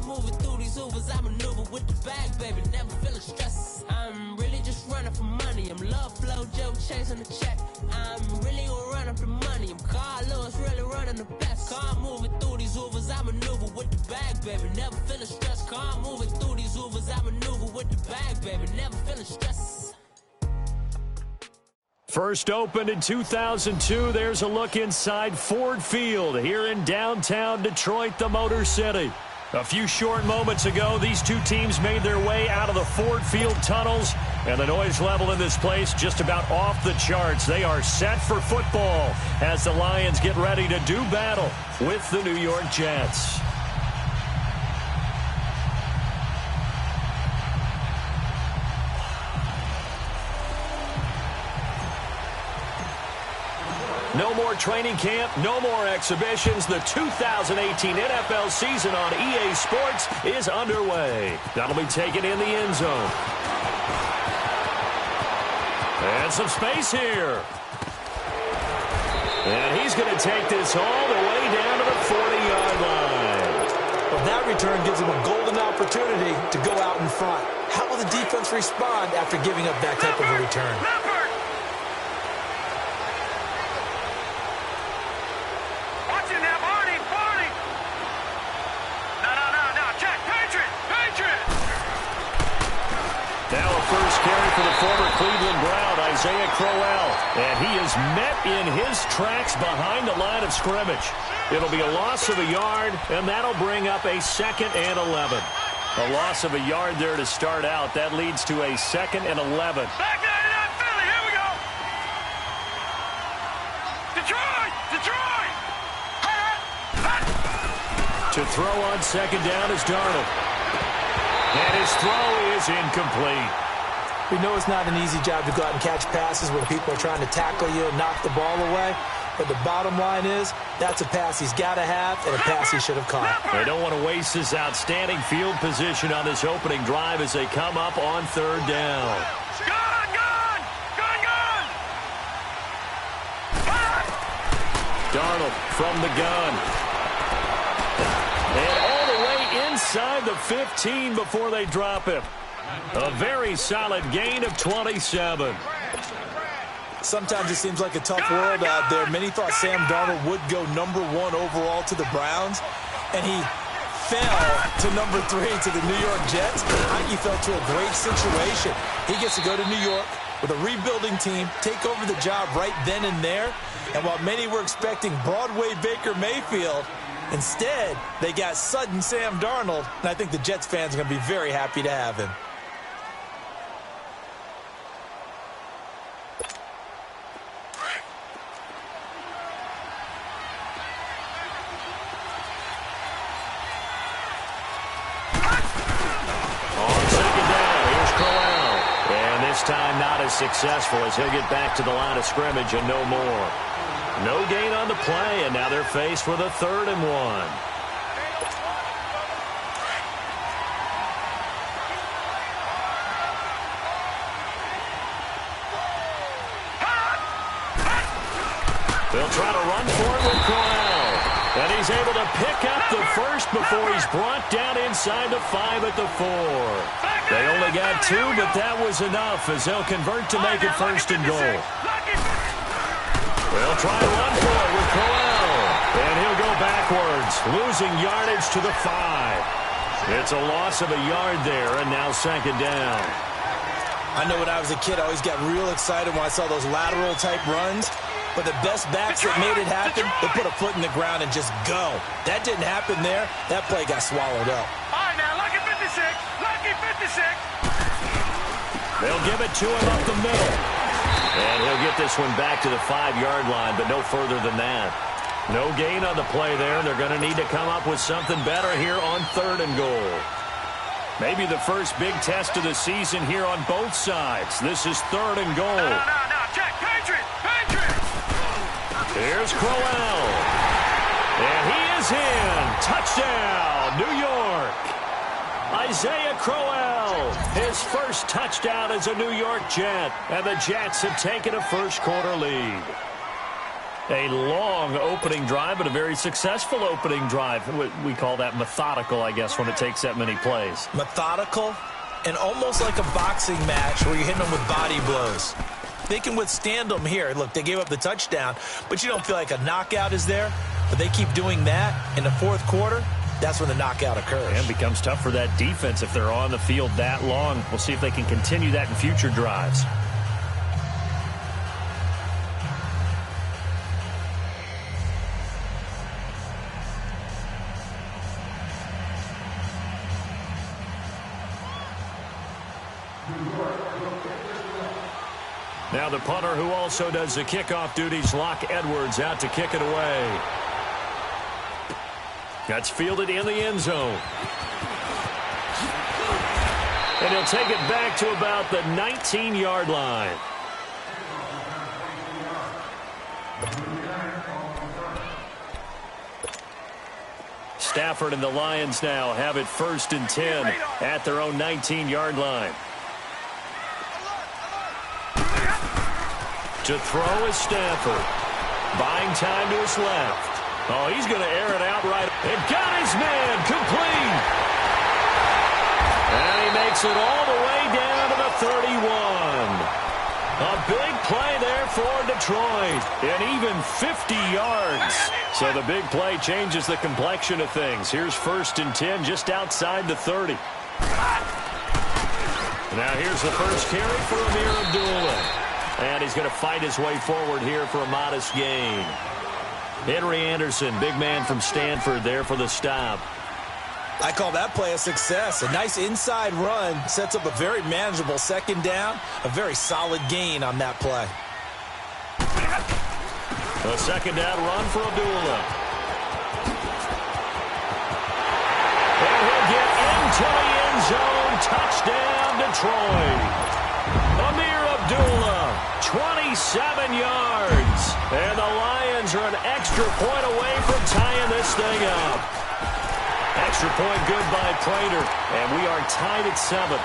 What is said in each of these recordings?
I'm moving through these Ubers, I maneuver with the bag, baby, never feeling stress. I'm really just running for money. I'm love flow, Joe chasing the check. I'm really gonna run up the money. I'm Carl Lewis, really running the best. Car moving through these Ubers, I maneuver with the bag, baby, never feeling stress. Car moving through these Ubers, I maneuver with the bag, baby, never feeling stress. First opened in 2002, there's a look inside Ford Field here in downtown Detroit, the Motor City. A few short moments ago, these two teams made their way out of the Ford Field tunnels, and the noise level in this place just about off the charts. They are set for football as the Lions get ready to do battle with the New York Jets. No more training camp, no more exhibitions. The 2018 NFL season on EA Sports is underway. That'll be taken in the end zone. And some space here. And he's going to take this all the way down to the 40-yard line. Well, that return gives him a golden opportunity to go out in front. How will the defense respond after giving up that type of a return? For the former Cleveland Brown, Isaiah Crowell. And he is met in his tracks behind the line of scrimmage. It'll be a loss of a yard, and that'll bring up a 2nd and 11. A loss of a yard there to start out. That leads to a 2nd and 11. Back 99, Philly, here we go. Detroit! Detroit! To throw on 2nd down is Darnold. And his throw is incomplete. We know it's not an easy job to go out and catch passes when people are trying to tackle you and knock the ball away. But the bottom line is, that's a pass he's got to have and a pass he should have caught. They don't want to waste this outstanding field position on this opening drive as they come up on 3rd down. Darnold from the gun. And all the way inside the 15 before they drop him. A very solid gain of 27. Sometimes it seems like a tough world out there. Many thought Sam Darnold would go #1 overall to the Browns, and he fell to #3 to the New York Jets. He fell to a great situation. He gets to go to New York with a rebuilding team, take over the job right then and there. And while many were expecting Broadway Baker Mayfield, instead they got sudden Sam Darnold, and I think the Jets fans are going to be very happy to have him. Time not as successful as he'll get back to the line of scrimmage and no more. No gain on the play, and now they're faced with a 3rd and 1. They'll try to run for it with Crowell. And he's able to pick up the first before he's brought down inside the 5 at the 4. They only got 2, but that was enough as they'll convert to make it 1st and goal. They'll try to run for it with Crowell. And he'll go backwards, losing yardage to the 5. It's a loss of a yard there, and now 2nd down. I know when I was a kid, I always got real excited when I saw those lateral-type runs. But the best backs that made it happen, they put a foot in the ground and just go. That didn't happen there. That play got swallowed up. All right, now, lucky 56. Lucky 56. They'll give it to him up the middle. And he'll get this one back to the 5-yard line, but no further than that. No gain on the play there. They're going to need to come up with something better here on 3rd and goal. Maybe the first big test of the season here on both sides. This is 3rd and goal. No, check. Patriot. Here's Crowell. And he is in. Touchdown, New York. Isaiah Crowell, his first touchdown as a New York Jet. And the Jets have taken a first-quarter lead. A long opening drive, but a very successful opening drive. We call that methodical, I guess, when it takes that many plays. Methodical and almost like a boxing match where you're hitting them with body blows. They can withstand them here. Look, they gave up the touchdown, but you don't feel like a knockout is there. But they keep doing that in the fourth quarter. That's when the knockout occurs. And it becomes tough for that defense if they're on the field that long. We'll see if they can continue that in future drives. Now the punter who also does the kickoff duties, Locke Edwards, out to kick it away. That's fielded in the end zone. And he'll take it back to about the 19-yard line. Stafford and the Lions now have it 1st and 10 at their own 19-yard line. To throw is Stafford. Buying time to his left. Oh, he's going to air it out right. And got his man complete. And he makes it all the way down to the 31. A big play there for Detroit. And even 50 yards. So the big play changes the complexion of things. Here's 1st and 10 just outside the 30. Now here's the first carry for Amir Abdullah. And he's going to fight his way forward here for a modest gain. Henry Anderson, big man from Stanford, there for the stop. I call that play a success. A nice inside run sets up a very manageable 2nd down. A very solid gain on that play. A 2nd down run for Abdullah. And he'll get into the end zone. Touchdown, Detroit. Amir Abdullah, 27 yards. And the Lions are an extra point away from tying this thing up. Extra point good by Prater. And we are tied at 7.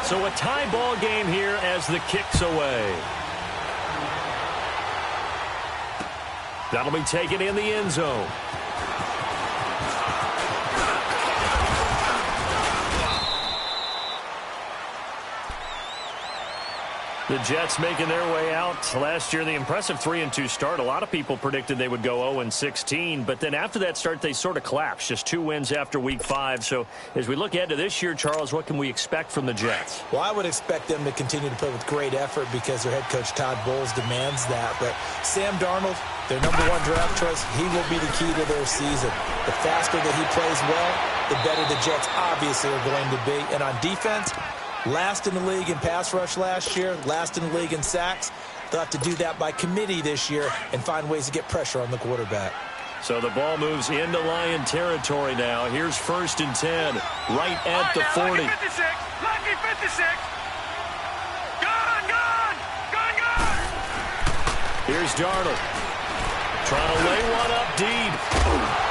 So a tie ball game here as the kick's away. That'll be taken in the end zone. The Jets making their way out. Last year, the impressive 3-2 start. A lot of people predicted they would go 0-16, but then after that start, they sort of collapsed. Just 2 wins after Week 5. So as we look ahead to this year, Charles, what can we expect from the Jets? Well, I would expect them to continue to play with great effort because their head coach, Todd Bowles, demands that. But Sam Darnold, their #1 draft choice, he will be the key to their season. The faster that he plays well, the better the Jets obviously are going to be. And on defense, last in the league in pass rush last year, last in the league in sacks. They'll have to do that by committee this year and find ways to get pressure on the quarterback. So the ball moves into Lion territory now. Here's 1st and 10, right at the 40. Lucky 56! Lucky 56! Gone! Here's Darnold. Trying to lay one up deep.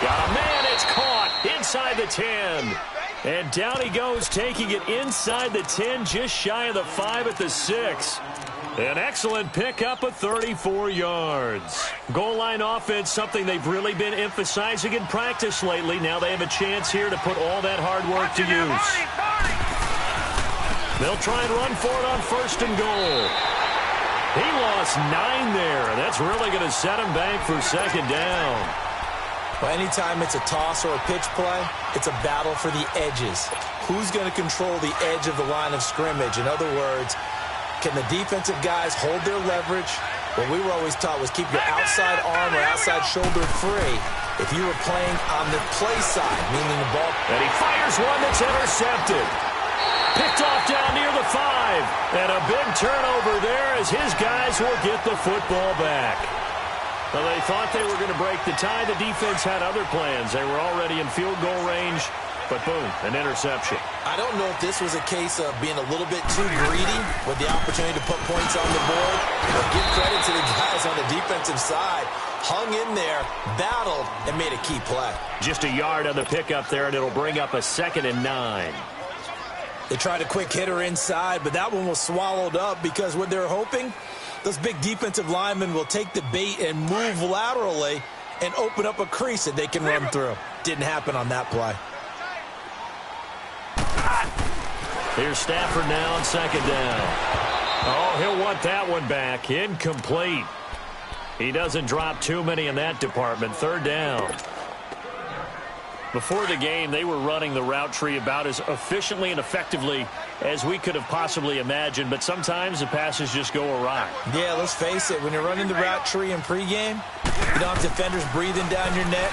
Got a man, it's caught inside the 10. And down he goes, taking it inside the 10, just shy of the 5 at the 6. An excellent pickup of 34 yards. Goal line offense, something they've really been emphasizing in practice lately. Now they have a chance here to put all that hard work to use. They'll try and run for it on 1st and goal. He lost 9 there. That's really going to set him back for 2nd down. Well, anytime it's a toss or a pitch play, it's a battle for the edges. Who's going to control the edge of the line of scrimmage? In other words, can the defensive guys hold their leverage? What we were always taught was keep your outside arm or outside shoulder free if you were playing on the play side, meaning the ball. And he fires one that's intercepted. Picked off down near the 5. And a big turnover there as his guys will get the football back. Well, they thought they were going to break the tie. The defense had other plans. They were already in field goal range. But boom, an interception. I don't know if this was a case of being a little bit too greedy with the opportunity to put points on the board, but give credit to the guys on the defensive side. Hung in there, battled, and made a key play. Just a yard on the pickup there, and it'll bring up a 2nd and 9. They tried a quick hitter inside, but that one was swallowed up because what they're hoping, those big defensive linemen will take the bait and move laterally and open up a crease that they can run through. Didn't happen on that play. Here's Stafford now on 2nd down. Oh, he'll want that one back. Incomplete. He doesn't drop too many in that department. 3rd down. Before the game, they were running the route tree about as efficiently and effectively as we could have possibly imagined, but sometimes the passes just go awry. Yeah, let's face it. When you're running the route tree in pregame, you don't have defenders breathing down your neck.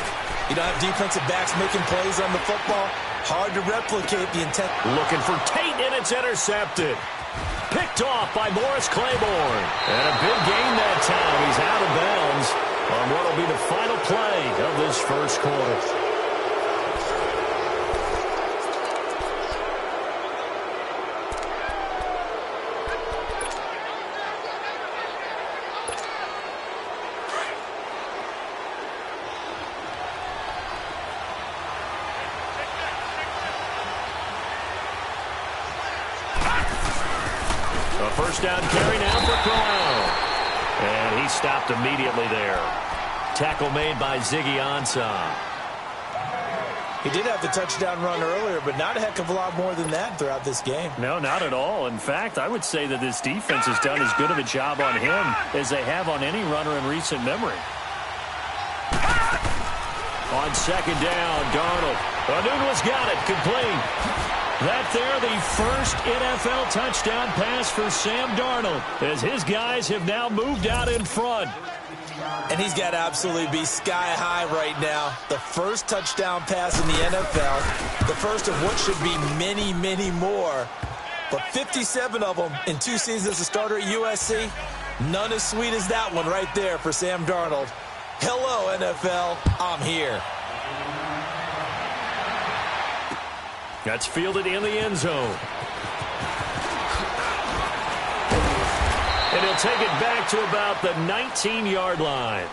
You don't have defensive backs making plays on the football. Hard to replicate the intent. Looking for Tate, and it's intercepted. Picked off by Morris Claiborne. And a big gain that time. He's out of bounds on what will be the final play of this first quarter. First down carry now for Brown. And he stopped immediately there. Tackle made by Ziggy Ansah. He did have the touchdown run earlier, but not a heck of a lot more than that throughout this game. No, not at all. In fact, I would say that this defense has done as good of a job on him as they have on any runner in recent memory. On 2nd down, Darnold. O'Douglas got it, complete. That there, the first NFL touchdown pass for Sam Darnold, as his guys have now moved out in front. And he's got to absolutely be sky high right now. The first touchdown pass in the NFL, the first of what should be many, many more. But 57 of them in 2 seasons as a starter at USC, none as sweet as that one right there for Sam Darnold. Hello, NFL, I'm here. That's fielded in the end zone. And he'll take it back to about the 19-yard line.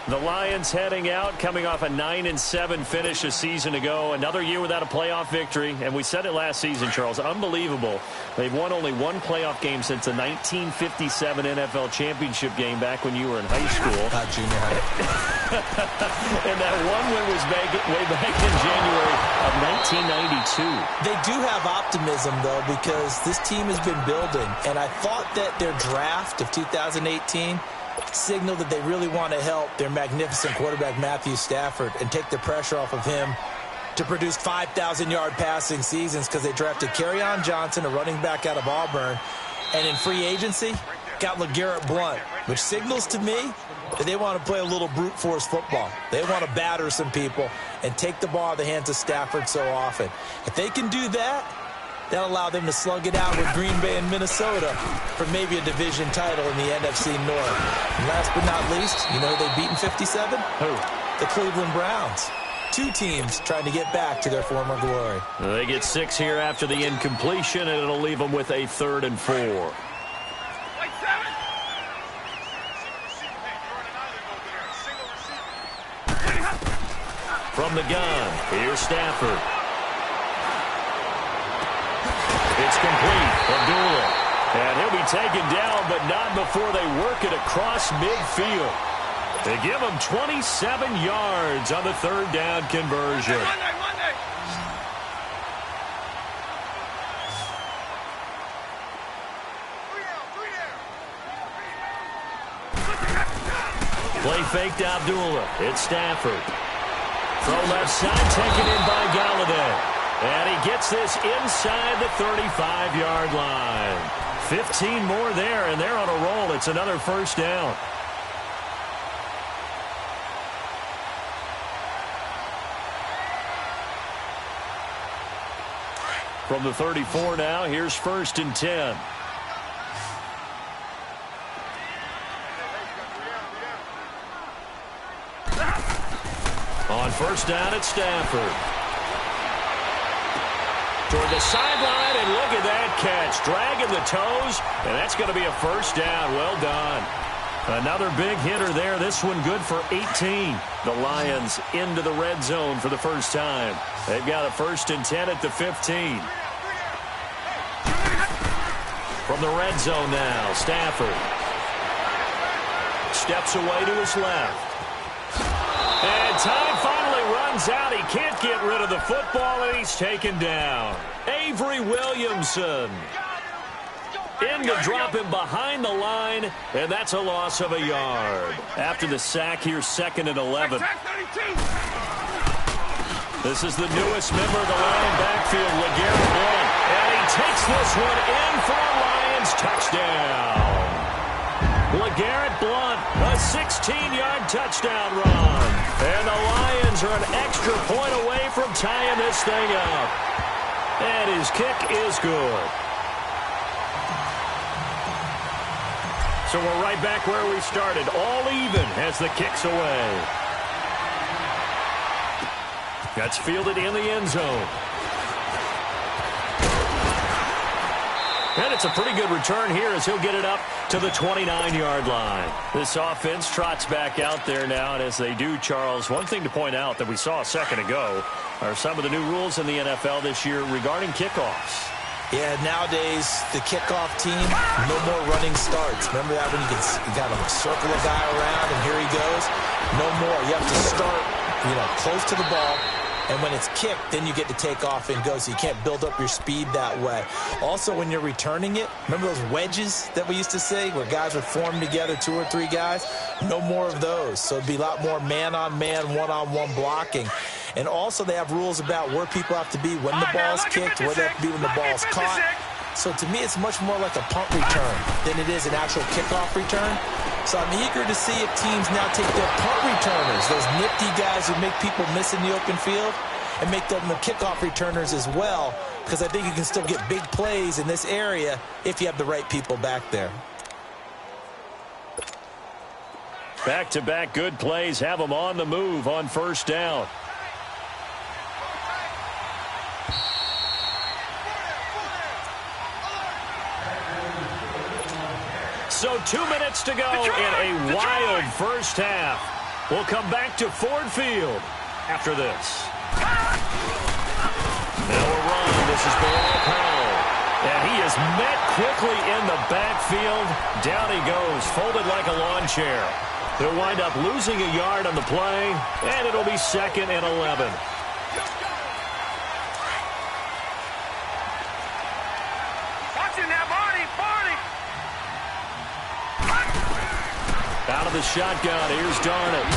The Lions heading out, coming off a 9-7 finish a season ago. Another year without a playoff victory. And we said it last season, Charles, unbelievable. They've won only one playoff game since the 1957 NFL championship game back when you were in high school. Junior high. And that one win was way back in January of 1992. They do have optimism, though, because this team has been building. And I thought that their draft of 2018 signal that they really want to help their magnificent quarterback Matthew Stafford and take the pressure off of him to produce 5,000-yard passing seasons, because they drafted Kerryon Johnson, a running back out of Auburn, and in free agency got LeGarrette Blount, which signals to me that they want to play a little brute force football. They want to batter some people and take the ball out of the hands of Stafford so often. If they can do that, that'll allow them to slug it out with Green Bay and Minnesota for maybe a division title in the NFC North. And last but not least, you know who they beat in 57? Who? The Cleveland Browns. 2 teams trying to get back to their former glory. They get 6 here after the incompletion, and it'll leave them with a 3rd and 4. From the gun, here's Stafford. It's complete. Abdullah. And he'll be taken down, but not before they work it across midfield. They give him 27 yards on the 3rd down conversion. Play fake to Abdullah. It's Stafford. Throw left side, taken in by Galladay. And he gets this inside the 35-yard line. 15 more there, and they're on a roll. It's another 1st down. From the 34 now, here's 1st and 10. On 1st down, it's Stafford. toward the sideline, and look at that catch. Dragging the toes, and that's going to be a first down. Well done. Another big hitter there. This one good for 18. The Lions into the red zone for the first time. They've got a 1st and 10 at the 15. From the red zone now, Stafford steps away to his left. And time finally runs out. He can't get rid of the football, and he's taken down. Avery Williamson in to drop him behind the line, and that's a loss of a yard. After the sack, here's 2nd and 11. This is the newest member of the Lion backfield, LeGarrette Blount, and he takes this one in for a Lions touchdown. LeGarrette Blount, a 16-yard touchdown run. And the Lions are an extra point away from tying this thing up. And his kick is good. So we're right back where we started, all even as the kick's away. That's fielded in the end zone. And it's a pretty good return here as he'll get it up to the 29-yard line. This offense trots back out there now, and as they do, Charles, one thing to point out that we saw a second ago are some of the new rules in the NFL this year regarding kickoffs. Yeah, nowadays, the kickoff team, no more running starts. Remember that when you got to circle a guy around, and here he goes? No more. You have to start, close to the ball. And when it's kicked, then you get to take off and go, so you can't build up your speed that way. Also, when you're returning it, remember those wedges that we used to say where guys would form together, 2 or 3 guys? No more of those. So it'd be a lot more man-on-man, one-on-one blocking. And also they have rules about where people have to be when the ball's kicked, where they have to be when the ball's caught. So to me, it's much more like a punt return than it is an actual kickoff return. So I'm eager to see if teams now take their punt returners, those nifty guys who make people miss in the open field, and make them the kickoff returners as well, because I think you can still get big plays in this area if you have the right people back there. Back-to-back good plays have them on the move on first down. So 2 minutes to go in a wild first half. We'll come back to Ford Field after this. Now a run. This is Bilal Powell. And he is met quickly in the backfield. Down he goes, folded like a lawn chair. He'll wind up losing a yard on the play, and it'll be 2nd and 11. Watching that body. Out of the shotgun, here's Darnold.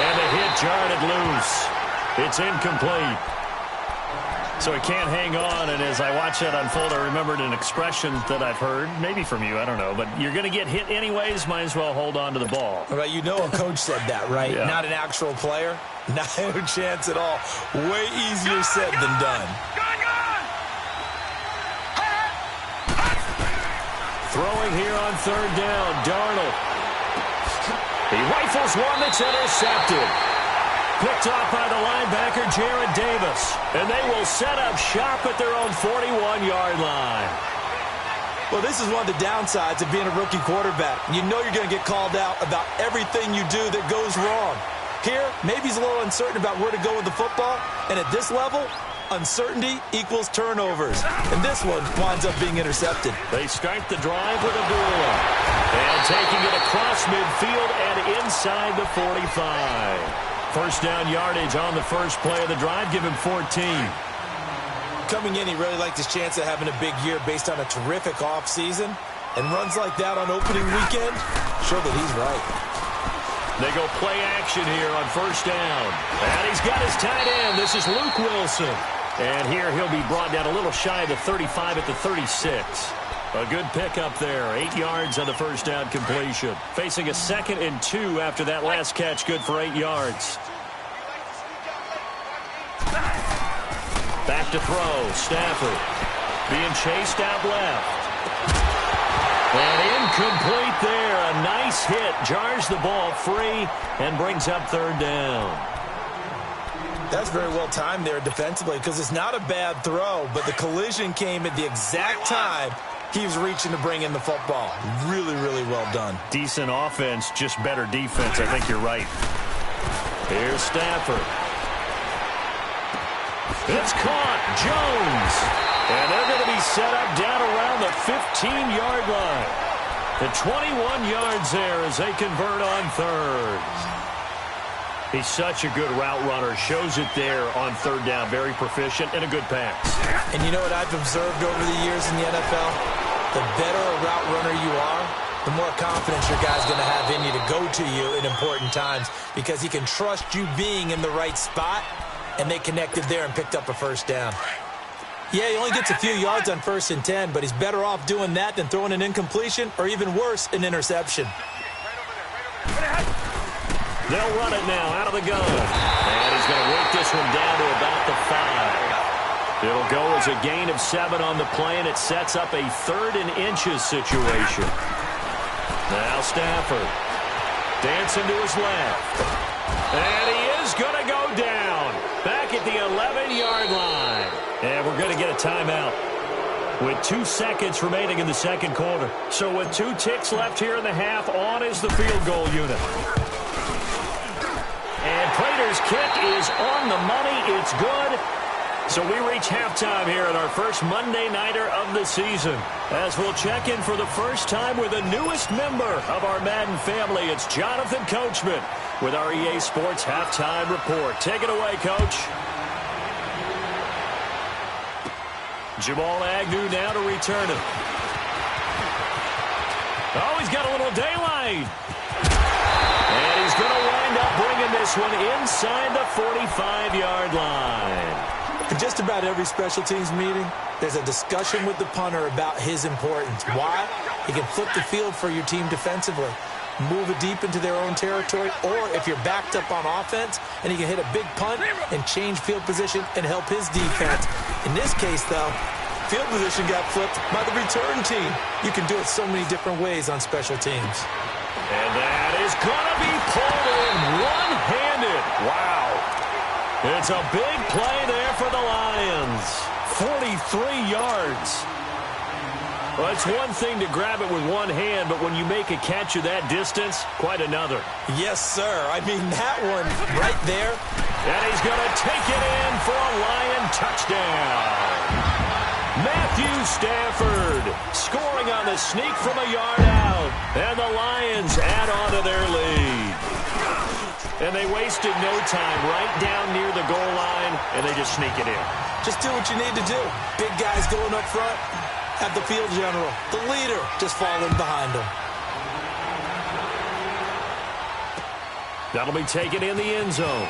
And the hit jarred it loose. It's incomplete. So he can't hang on, and as I watch that unfold, I remembered an expression that I've heard, maybe from you, I don't know, but you're going to get hit anyways, might as well hold on to the ball. Right, a coach said that, right? Yeah. Not an actual player. Not a chance at all. Way easier said than done. Throwing here on 3rd down, Darnold. He rifles one that's intercepted. Picked off by the linebacker, Jared Davis. And they will set up shop at their own 41-yard line. Well, this is one of the downsides of being a rookie quarterback. You know you're going to get called out about everything you do that goes wrong. Here, maybe he's a little uncertain about where to go with the football. And at this level, uncertainty equals turnovers. And this one winds up being intercepted. They start the drive with Abdullah. And taking it across midfield and inside the 45. First down yardage on the first play of the drive. Give him 14. Coming in, he really liked his chance of having a big year based on a terrific offseason. And runs like that on opening weekend, show that he's right. They go play action here on first down. And he's got his tight end. This is Luke Wilson. And here he'll be brought down a little shy of the 35 at the 36. A good pickup there. 8 yards on the first down completion. Facing a 2nd and 2 after that last catch. Good for 8 yards. Back to throw. Stafford being chased out left. And incomplete there. A nice hit. Jars the ball free and brings up 3rd down. That's very well timed there defensively because it's not a bad throw, but the collision came at the exact time he was reaching to bring in the football. Really, really well done. Decent offense, just better defense. I think you're right. Here's Stafford. It's caught. Jones. And they're going to be set up down around the 15-yard line. The 21 yards there as they convert on third. He's such a good route runner. Shows it there on third down. Very proficient and a good pass. And you know what I've observed over the years in the NFL? The better a route runner you are, the more confidence your guy's going to have in you to go to you in important times because he can trust you being in the right spot, and they connected there and picked up a first down. Yeah, he only gets a few yards on 1st and 10, but he's better off doing that than throwing an incompletion or even worse, an interception. They'll run it now out of the gun. And he's going to work this one down to about the 5. It'll go as a gain of 7 on the play, and it sets up a 3rd and inches situation. Now Stafford dancing to his left. And he is going to go down back at the 11-yard line. And we're going to get a timeout with 2 seconds remaining in the second quarter. So with 2 ticks left here in the half, on is the field goal unit. And Prater's kick is on the money. It's good. So we reach halftime here at our first Monday Nighter of the season. As we'll check in for the first time with the newest member of our Madden family, it's Jonathan Coachman with our EA Sports Halftime Report. Take it away, Coach. Jamal Agnew now to return it. Oh, he's got a little daylight. And he's going to wind up bringing this one inside the 45-yard line. In just about every special teams meeting, there's a discussion with the punter about his importance. Why? He can flip the field for your team defensively, move it deep into their own territory, or if you're backed up on offense, and he can hit a big punt and change field position and help his defense. In this case, though, field position got flipped by the return team. You can do it so many different ways on special teams. And that is going to be pulled in one-handed. Wow. It's a big play there for the Lions. 43 yards. Well, it's one thing to grab it with one hand, but when you make a catch of that distance, quite another. Yes, sir. I mean, that one right there. And he's going to take it in for a Lion touchdown. Matthew Stafford scoring on the sneak from a yard out. And the Lions add on to their lead. And they wasted no time right down near the goal line, and they just sneak it in. Just do what you need to do. Big guys going up front. Have the field general, the leader, just falling behind him. That'll be taken in the end zone.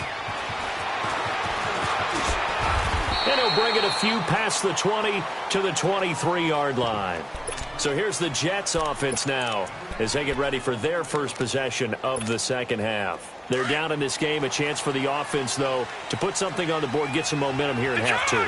And he'll bring it a few past the 20 to the 23-yard line. So here's the Jets offense now as they get ready for their first possession of the second half. They're down in this game. A chance for the offense, though, to put something on the board, get some momentum here in half 2.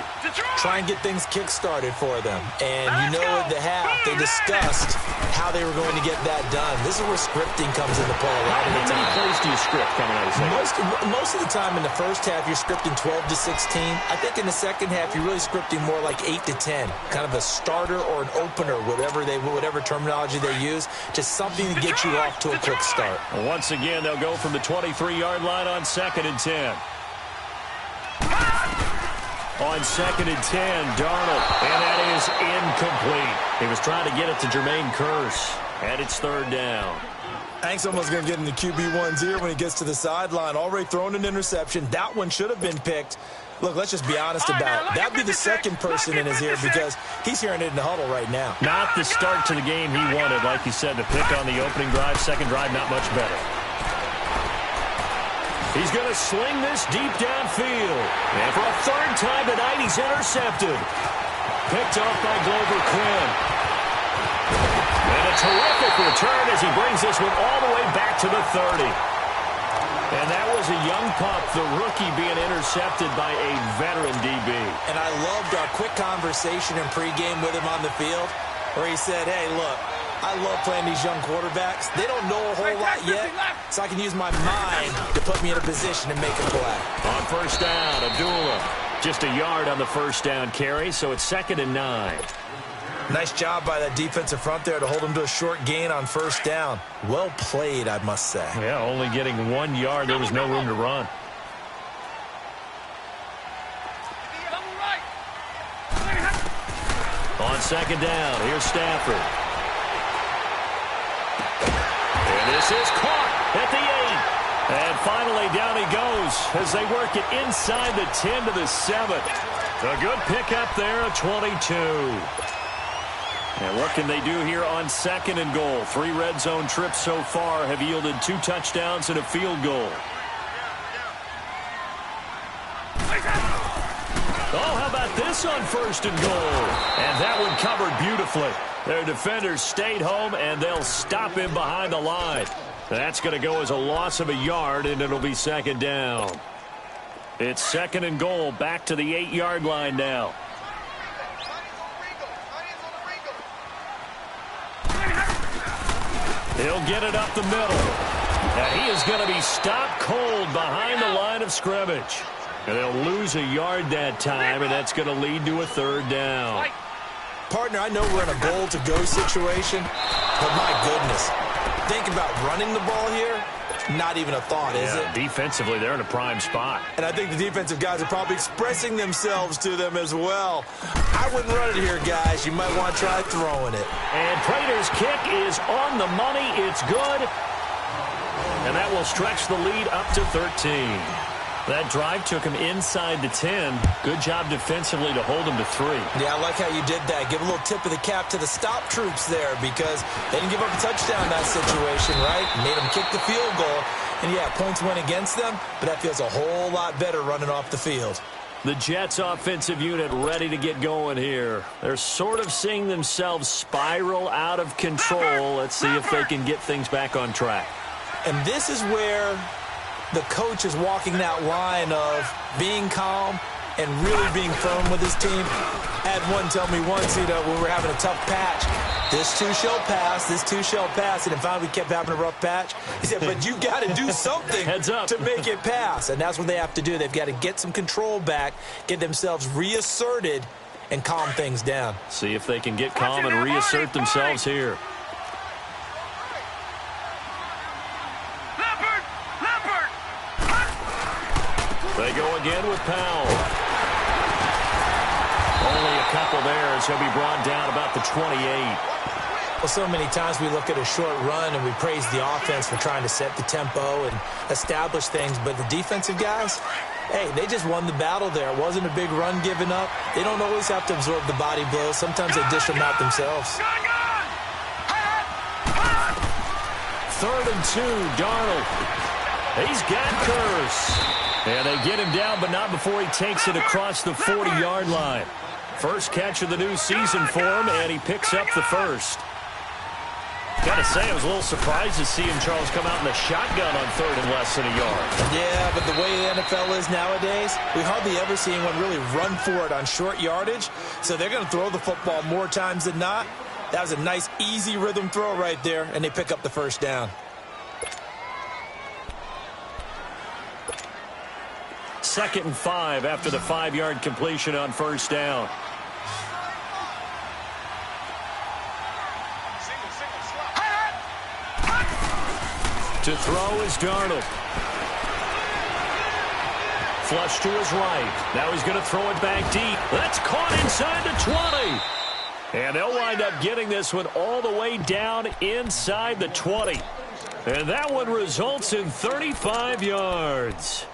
Try and get things kick-started for them. And you know at the half, they discussed how they were going to get that done. This is where scripting comes into play a lot of the time. How many plays do you script coming out of the second? Most of the time in the first half, you're scripting 12 to 16. I think in the second half, you're really scripting more like 8 to 10. Kind of a starter or an opener, whatever terminology they use. Just something to get you off to a quick start. Well, once again, they'll go from the 23-yard line on 2nd and 10. On 2nd and 10, Darnold, and that is incomplete. He was trying to get it to Jermaine Kearse, and it's 3rd down. Hank's almost going to get in the QB1's ear when he gets to the sideline. Already thrown an interception. That one should have been picked. Look, let's just be honest about it. That'd be the second person in his ear because he's hearing it in the huddle right now. Not the start to the game he wanted, like you said, to pick on the opening drive. Second drive, not much better. He's going to sling this deep downfield. And for a 3rd time tonight, he's intercepted. Picked off by Glover Quinn. And a terrific return as he brings this one all the way back to the 30. And that was a young pup, the rookie, being intercepted by a veteran DB. And I loved our quick conversation in pregame with him on the field where he said, hey, look, I love playing these young quarterbacks. They don't know a whole lot yet, so I can use my mind to put me in a position to make a play. On first down, Abdullah. Just a yard on the first down carry, so it's 2nd and 9. Nice job by that defensive front there to hold them to a short gain on first down. Well played, I must say. Yeah, only getting 1 yard. There was no room to run. On 2nd down, here's Stafford. And this is caught at the 8. And finally down he goes as they work it inside the 10 to the 7. A good pickup there, a 22. And what can they do here on 2nd and goal? 3 red zone trips so far have yielded 2 touchdowns and a field goal. Oh, how about this on 1st and goal? And that one covered beautifully. Their defenders stayed home, and they'll stop him behind the line. That's going to go as a loss of a yard, and it'll be 2nd down. It's 2nd and goal, back to the 8-yard line now. He'll get it up the middle. And he is going to be stopped cold behind the line of scrimmage. And they'll lose a yard that time, and that's going to lead to a 3rd down. Partner, I know we're in a goal-to-go situation, but my goodness, think about running the ball here, not even a thought, is it? Defensively, they're in a prime spot. And I think the defensive guys are probably expressing themselves to them as well. I wouldn't run it here, guys. You might want to try throwing it. And Prater's kick is on the money. It's good. And that will stretch the lead up to 13. That drive took him inside the 10. Good job defensively to hold him to 3. Yeah, I like how you did that. Give a little tip of the cap to the stop troops there because they didn't give up a touchdown in that situation, right? Made them kick the field goal. And, yeah, points went against them, but that feels a whole lot better running off the field. The Jets offensive unit ready to get going here. They're sort of seeing themselves spiral out of control. Let's see if they can get things back on track. And this is where the coach is walking that line of being calm and really being firm with his team. I had one tell me once, when we're having a tough patch, this too shall pass, this too shall pass. And finally we kept having a rough patch. He said, but you got to do something Heads up. to make it pass. And that's what they have to do. They've got to get some control back, get themselves reasserted, and calm things down. See if they can get calm and reassert themselves here. They go again with Powell. Only a couple there as he'll be brought down about the 28. Well, so many times we look at a short run and we praise the offense for trying to set the tempo and establish things, but the defensive guys, hey, they just won the battle there. It wasn't a big run given up. They don't always have to absorb the body blows. Sometimes they dish them out themselves. 3rd and 2, Darnold. He's got Curse. And they get him down, but not before he takes it across the 40-yard line. First catch of the new season for him, and he picks up the first. Got to say, I was a little surprised to see him, Charles, come out in the shotgun on 3rd and less than a yard. Yeah, but the way the NFL is nowadays, we hardly ever see anyone really run for it on short yardage. So they're going to throw the football more times than not. That was a nice, easy rhythm throw right there, and they pick up the first down. 2nd and 5 after the 5-yard completion on first down. To throw is Darnold. Flush to his right. Now he's going to throw it back deep. That's caught inside the 20. And they'll wind up getting this one all the way down inside the 20. And that one results in 35 yards.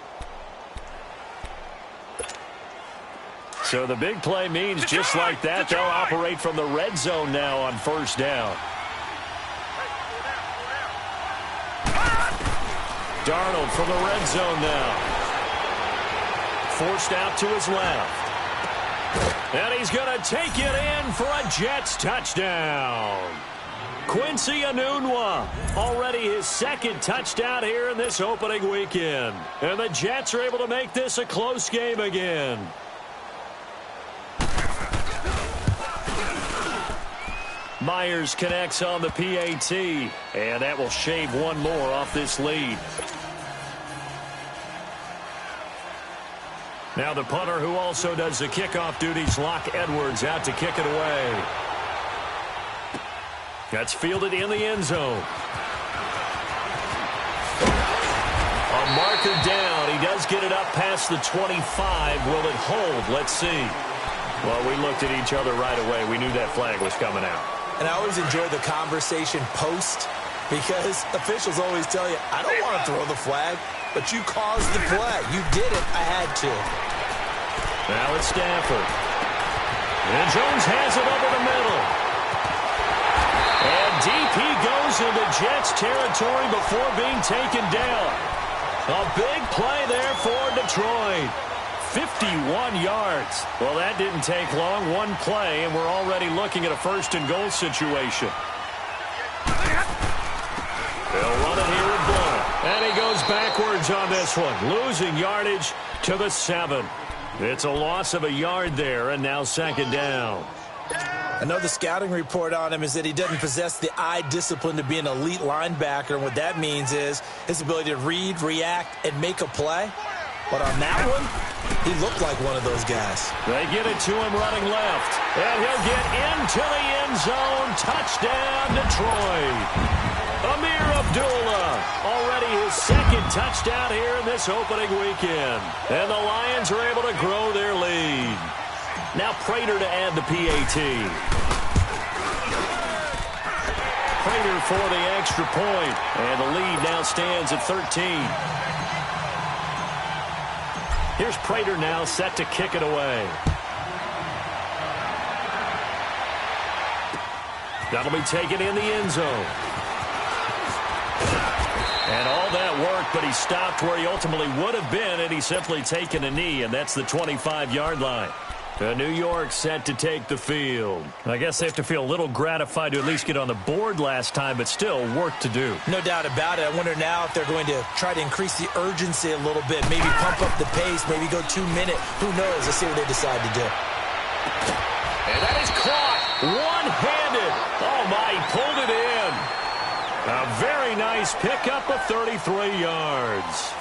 So the big play means just like that, they'll operate from the red zone now on first down. Darnold from the red zone now. Forced out to his left. And he's going to take it in for a Jets touchdown. Quincy Enunwa, already his 2nd touchdown here in this opening weekend. And the Jets are able to make this a close game again. Myers connects on the PAT, and that will shave one more off this lead. Now the punter who also does the kickoff duties, Locke Edwards, out to kick it away. That's fielded in the end zone. A marker down. He does get it up past the 25. Will it hold? Let's see. Well, we looked at each other right away. We knew that flag was coming out. And I always enjoy the conversation post because officials always tell you, I don't want to throw the flag, but you caused the play. You did it. I had to. Now it's Stafford. And Jones has it over the middle. And deep he goes into Jets territory before being taken down. A big play there for Detroit. 51 yards. Well, that didn't take long. One play, and we're already looking at a first-and-goal situation. They'll run it here with Blount. And he goes backwards on this one, losing yardage to the 7. It's a loss of a yard there, and now second down. I know the scouting report on him is that he doesn't possess the eye discipline to be an elite linebacker, and what that means is his ability to read, react, and make a play. But on that one, he looked like one of those guys. They get it to him running left. And he'll get into the end zone. Touchdown, Detroit. Amir Abdullah, already his second touchdown here in this opening weekend. And the Lions are able to grow their lead. Now Prater to add the PAT. Prater for the extra point. And the lead now stands at 13. Here's Prater now set to kick it away. That'll be taken in the end zone. And all that work, but he stopped where he ultimately would have been, and he's simply taken a knee, and that's the 25-yard line. New York set to take the field. I guess they have to feel a little gratified to at least get on the board last time, but still work to do. No doubt about it. I wonder now if they're going to try to increase the urgency a little bit, maybe pump up the pace, maybe go 2 minute. Who knows? Let's see what they decide to do. And that is caught one-handed. Oh, my, he pulled it in. A very nice pickup of 33 yards.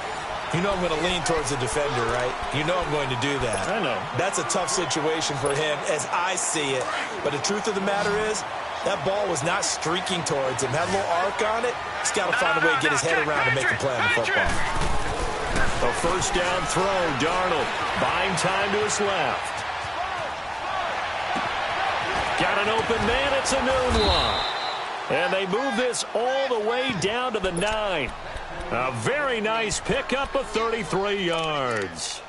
You know I'm going to lean towards the defender, right? You know I'm going to do that. I know. That's a tough situation for him as I see it. But the truth of the matter is, that ball was not streaking towards him. Had a little arc on it. He's got to find a way to get his head around and make a play on the football. A first down throw. Darnold buying time to his left. Got an open man. It's a noon one. And they move this all the way down to the 9. A very nice pickup of 33 yards.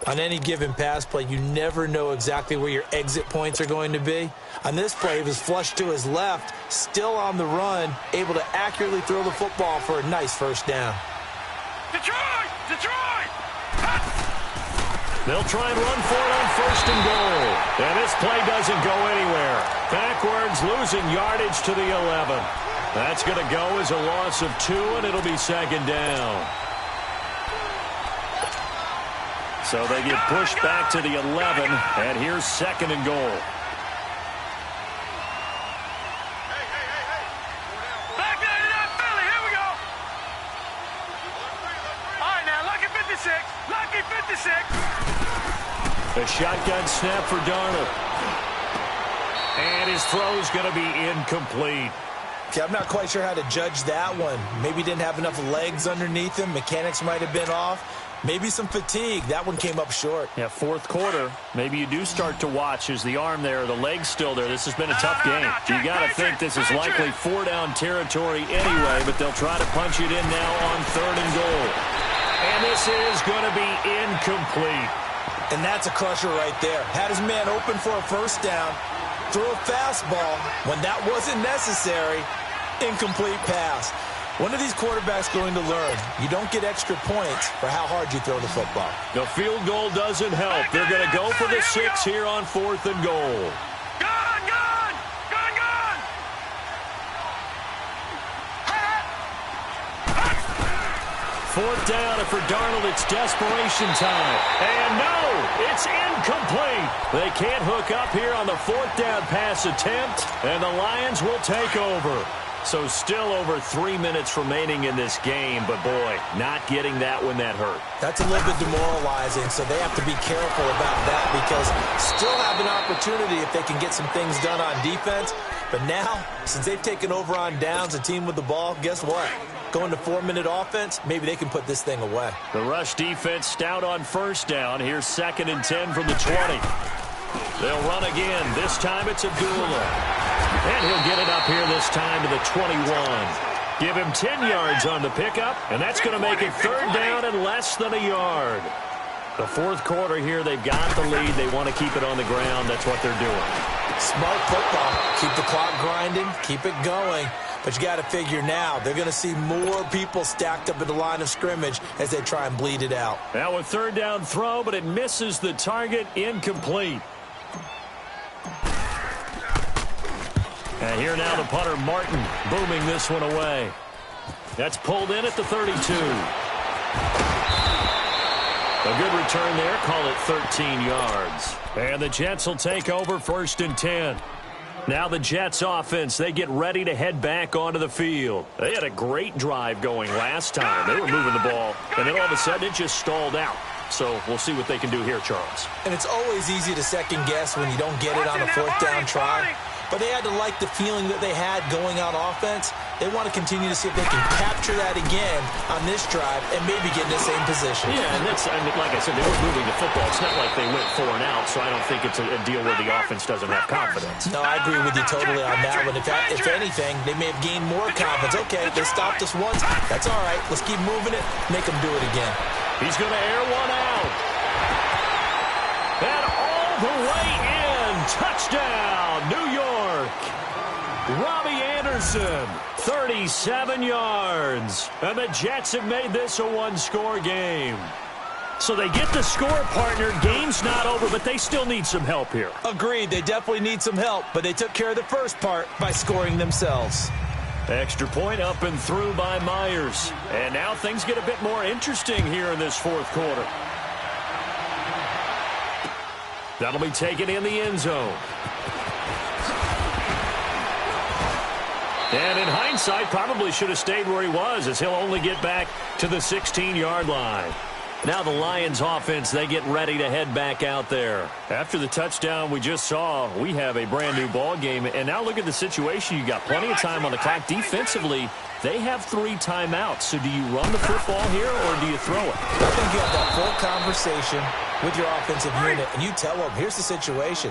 On any given pass play, you never know exactly where your exit points are going to be. On this play, he was flushed to his left, still on the run, able to accurately throw the football for a nice first down. Detroit! Detroit! They'll try and run for it on first and goal. And this play doesn't go anywhere. Backwards, losing yardage to the 11. That's going to go as a loss of 2, and it'll be second down. So they get pushed back to the 11, and here's second and goal. Back there to that Philly. Here we go. All right, now, lucky 56. Lucky 56. A shotgun snap for Darnold. And his throw's going to be incomplete. Okay, I'm not quite sure how to judge that one. Maybe didn't have enough legs underneath him. Mechanics might have been off. Maybe some fatigue. That one came up short. Yeah, fourth quarter. Maybe you do start to watch as the arm there, the leg's still there. This has been a tough game. You got to think this is likely 4-down territory anyway, but they'll try to punch it in now on third and goal. And this is going to be incomplete. And that's a crusher right there. Had his man open for a first down. Threw a fastball when that wasn't necessary. Incomplete pass. When are these quarterbacks going to learn? You don't get extra points for how hard you throw the football. The field goal doesn't help. They're going to go for the 6 here on fourth and goal. Gone, gone, gone, gone. 4 4th down, and for Darnold, it's desperation time. And no, it's incomplete. They can't hook up here on the 4th down pass attempt, and the Lions will take over. So still over 3 minutes remaining in this game, but boy, not getting that one that hurt. That's a little bit demoralizing, so they have to be careful about that because still have an opportunity if they can get some things done on defense. But now, since they've taken over on downs, a team with the ball, guess what? Going to 4-minute offense, maybe they can put this thing away. The rush defense stout on 1st down. Here's 2nd and 10 from the 20. They'll run again. This time it's Abdullah. And he'll get it up here this time to the 21. Give him 10 yards on the pickup, and that's going to make it 3rd down and less than a yard. The 4th quarter here, they've got the lead. They want to keep it on the ground. That's what they're doing. Smart football. Keep the clock grinding. Keep it going. But you got to figure now, they're going to see more people stacked up at the line of scrimmage as they try and bleed it out. Now a 3rd down throw, but it misses the target. Incomplete. And here now the punter, Martin, booming this one away. That's pulled in at the 32. A good return there. Call it 13 yards. And the Jets will take over 1st and 10. Now the Jets offense, they get ready to head back onto the field. They had a great drive going last time. They were moving the ball, and then all of a sudden it just stalled out. So we'll see what they can do here, Charles. And it's always easy to second guess when you don't get it on a 4th down try. But they had to like the feeling that they had going on offense. They want to continue to see if they can capture that again on this drive and maybe get in the same position. Yeah, and that's, I mean, like I said, they were moving the football. It's not like they went 4 and out, so I don't think it's a deal where the offense doesn't have confidence. No, I agree with you totally on that one. If anything, they may have gained more confidence. Okay, they stopped us once. That's all right. Let's keep moving it. Make them do it again. He's going to air one out. And all the way in. Touchdown, New York. Robbie Anderson, 37 yards. And the Jets have made this a one-score game. So they get the score, partner. Game's not over, but they still need some help here. Agreed. They definitely need some help, but they took care of the first part by scoring themselves. Extra point up and through by Myers. And now things get a bit more interesting here in this 4th quarter. That'll be taken in the end zone. And in hindsight, probably should have stayed where he was, as he'll only get back to the 16-yard line. Now the Lions offense, they get ready to head back out there. After the touchdown we just saw, we have a brand new ball game. And now look at the situation. You got plenty of time on the clock. Defensively, they have 3 timeouts. So do you run the football here or do you throw it? I think you have that full conversation with your offensive unit, and you tell them, here's the situation.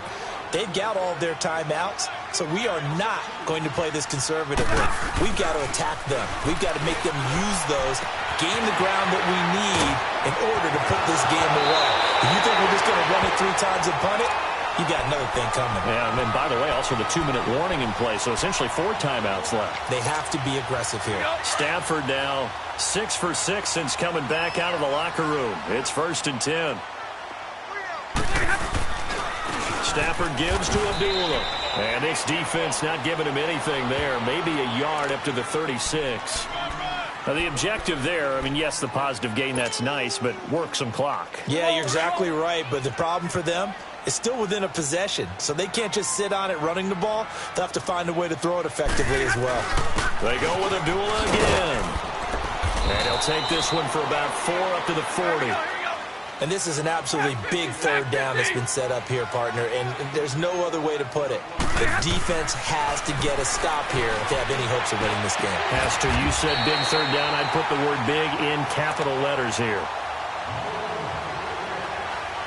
They've got all of their timeouts, so we are not going to play this conservatively. We've got to attack them. We've got to make them use those, gain the ground that we need in order to put this game away. If you think we're just going to run it 3 times and punt it, you got another thing coming. Yeah, and then, by the way, also the 2-minute warning in play, so essentially 4 timeouts left. They have to be aggressive here. Stafford now 6 for 6 since coming back out of the locker room. It's 1st and 10. Stafford gives to Abdullah. And this defense not giving him anything there. Maybe a yard up to the 36. Now the objective there, I mean, yes, the positive gain, that's nice, but work some clock. Yeah, you're exactly right, but the problem for them is still within a possession. So they can't just sit on it running the ball. They'll have to find a way to throw it effectively as well. They go with Abdullah again. And he'll take this one for about 4 up to the 40. And this is an absolutely big 3rd down that's been set up here, partner, and there's no other way to put it. The defense has to get a stop here if they have any hopes of winning this game. Has to. You said big 3rd down. I'd put the word big in capital letters here.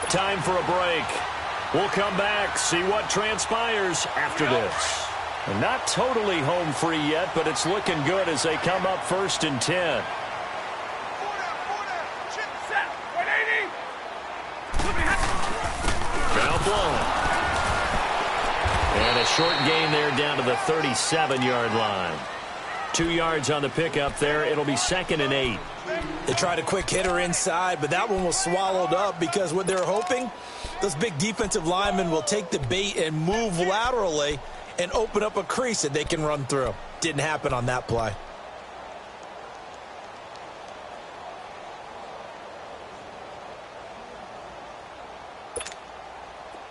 Time for a break. We'll come back, see what transpires after this. And not totally home free yet, but it's looking good as they come up 1st and 10. And a short gain there down to the 37-yard line. 2 yards on the pickup there. It'll be 2nd and 8. They tried a quick hitter inside, but that one was swallowed up because what they're hoping, those big defensive linemen will take the bait and move laterally and open up a crease that they can run through. Didn't happen on that play.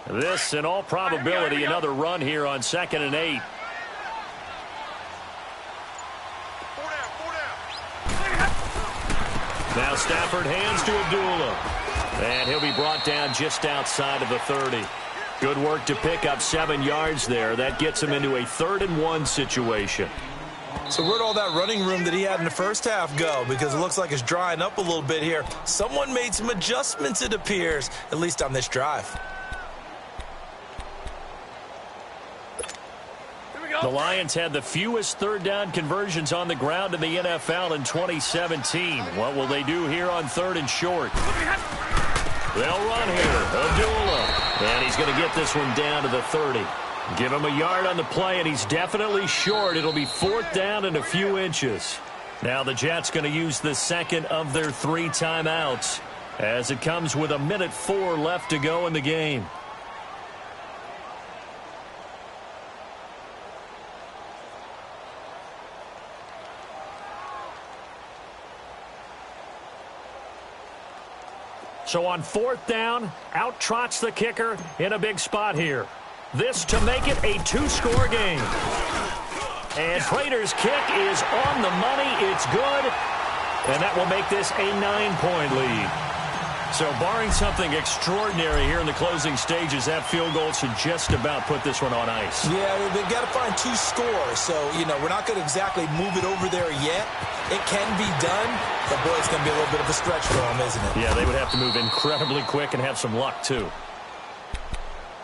This, in all probability, another run here on 2nd and 8. Now Stafford hands to Abdullah. And he'll be brought down just outside of the 30. Good work to pick up 7 yards there. That gets him into a 3rd and 1 situation. So where'd all that running room that he had in the first half go? Because it looks like it's drying up a little bit here. Someone made some adjustments, it appears, at least on this drive. The Lions had the fewest 3rd down conversions on the ground in the NFL in 2017. What will they do here on 3rd and short? They'll run here. Abdullah. And he's going to get this one down to the 30. Give him a yard on the play, and he's definitely short. It'll be 4th down and a few inches. Now the Jets going to use the 2nd of their 3 timeouts as it comes with 1:04 left to go in the game. So on 4th down, out trots the kicker in a big spot here. This to make it a 2-score game. And Prater's kick is on the money. It's good. And that will make this a 9-point lead. So barring something extraordinary here in the closing stages, that field goal should just about put this one on ice. Yeah, they've got to find 2 scores. So, we're not going to exactly move it over there yet. It can be done, but boy, it's going to be a little bit of a stretch for them, isn't it? Yeah, they would have to move incredibly quick and have some luck, too.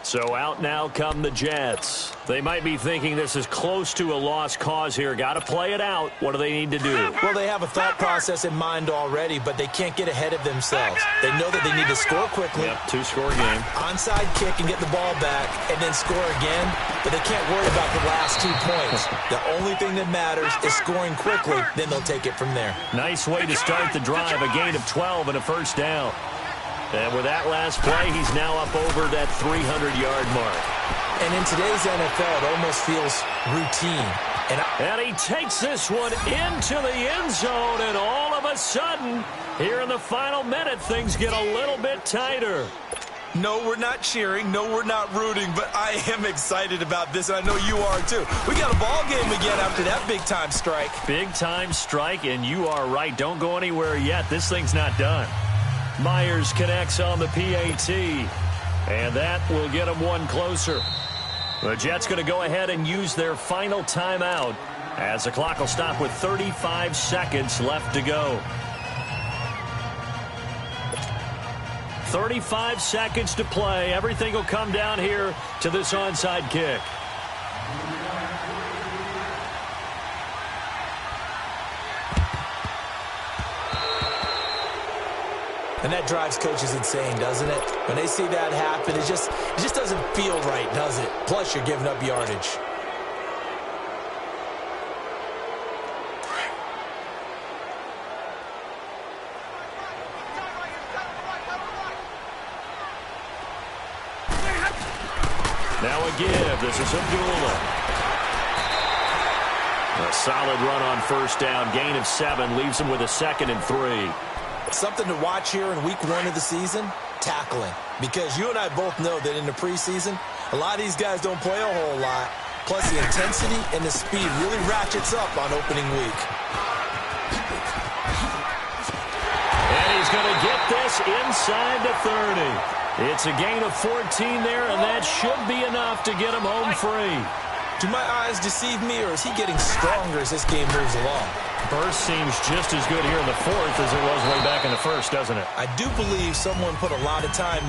So out now come the Jets. They might be thinking this is close to a lost cause here. Got to play it out. What do they need to do? Well, they have a thought process in mind already, but they can't get ahead of themselves. They know that they need to score quickly. Yep, 2-score game. Onside kick and get the ball back and then score again, but they can't worry about the last 2 points. The only thing that matters is scoring quickly, then they'll take it from there. Nice way to start the drive, a gain of 12 and a 1st down. And with that last play, he's now up over that 300-yard mark. And in today's NFL, it almost feels routine. And he takes this one into the end zone, and all of a sudden, here in the final minute, things get a little bit tighter. No, we're not cheering. No, we're not rooting, but I am excited about this, and I know you are too. We got a ball game again after that big-time strike. Big-time strike, and you are right. Don't go anywhere yet. This thing's not done. Myers connects on the PAT, and that will get him one closer. The Jets going to go ahead and use their final timeout as the clock will stop with 35 seconds left to go. 35 seconds to play. Everything will come down here to this onside kick. And that drives coaches insane, doesn't it? When they see that happen, it just doesn't feel right, does it? Plus, you're giving up yardage. Now a give. This is Abdullah. A solid run on 1st down. Gain of 7 leaves him with a 2nd and 3. Something to watch here in week 1 of the season, tackling. Because you and I both know that in the preseason, a lot of these guys don't play a whole lot. Plus, the intensity and the speed really ratchets up on opening week. And he's going to get this inside the 30. It's a gain of 14 there, and that should be enough to get him home free. Do my eyes deceive me, or is he getting stronger as this game moves along? Burst seems just as good here in the 4th as it was way back in the 1st, doesn't it? I do believe someone put a lot of time